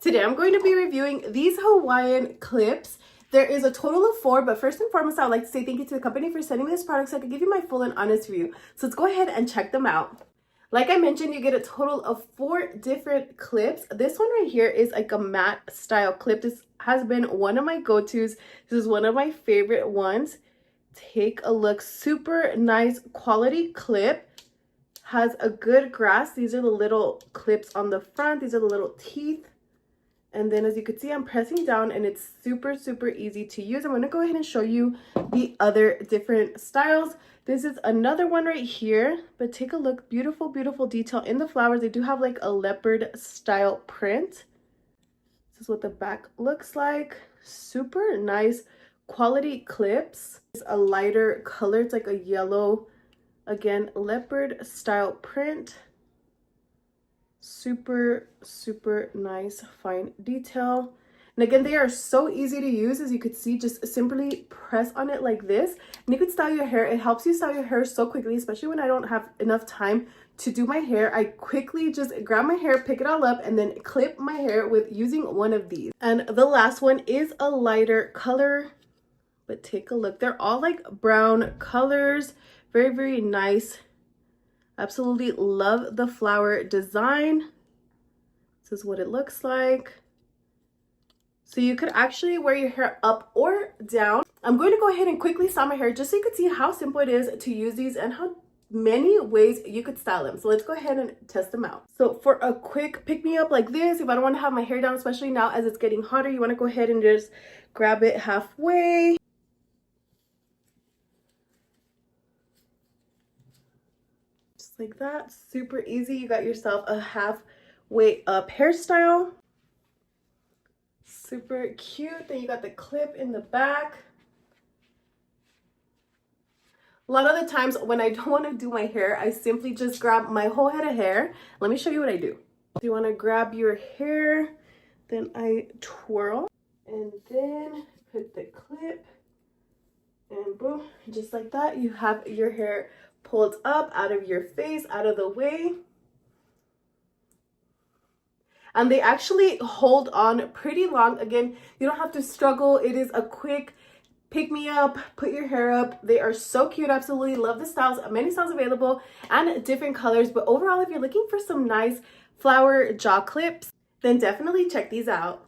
Today I'm going to be reviewing these Hawaiian clips. There is a total of 4, but first and foremost, I would like to say thank you to the company for sending me this product so I can give you my full and honest review. So let's go ahead and check them out. Like I mentioned, you get a total of 4 different clips. This one right here is like a matte style clip. This has been one of my go-tos. This is one of my favorite ones. Take a look. Super nice quality clip. Has a good grasp. These are the little clips on the front. These are the little teeth. And then as you can see, I'm pressing down and it's super, super easy to use. I'm going to go ahead and show you the other different styles. This is another one right here, but take a look. Beautiful, beautiful detail in the flowers. They do have like a leopard style print. This is what the back looks like. Super nice quality clips. It's a lighter color. It's like a yellow, again, leopard style print. Super, super nice fine detail. And again, they are so easy to use. As you could see, just simply press on it like this and you could style your hair. It helps you style your hair so quickly, especially when I don't have enough time to do my hair. I quickly just grab my hair, pick it all up, and then clip my hair with using one of these. And the last one is a lighter color, but take a look. They're all like brown colors. Very, very nice. Absolutely love the flower design. This is what it looks like. So you could actually wear your hair up or down. I'm going to go ahead and quickly style my hair just so you can see how simple it is to use these and how many ways you could style them. So let's go ahead and test them out. So for a quick pick me up like this, if I don't want to have my hair down, especially now as it's getting hotter, you want to go ahead and just grab it halfway. Like that. Super easy. You got yourself a halfway up hairstyle. Super cute. Then you got the clip in the back. A lot of the times when I don't want to do my hair, I simply just grab my whole head of hair. Let me show you what I do. So you want to grab your hair, then I twirl and then put the clip and boom, just like that. You have your hair pulled up out of your face, out of the way. And they actually hold on pretty long. Again, you don't have to struggle. It is a quick pick me up, put your hair up. They are so cute. Absolutely love the styles. Many styles available and different colors. But overall, if you're looking for some nice flower jaw clips, then definitely check these out.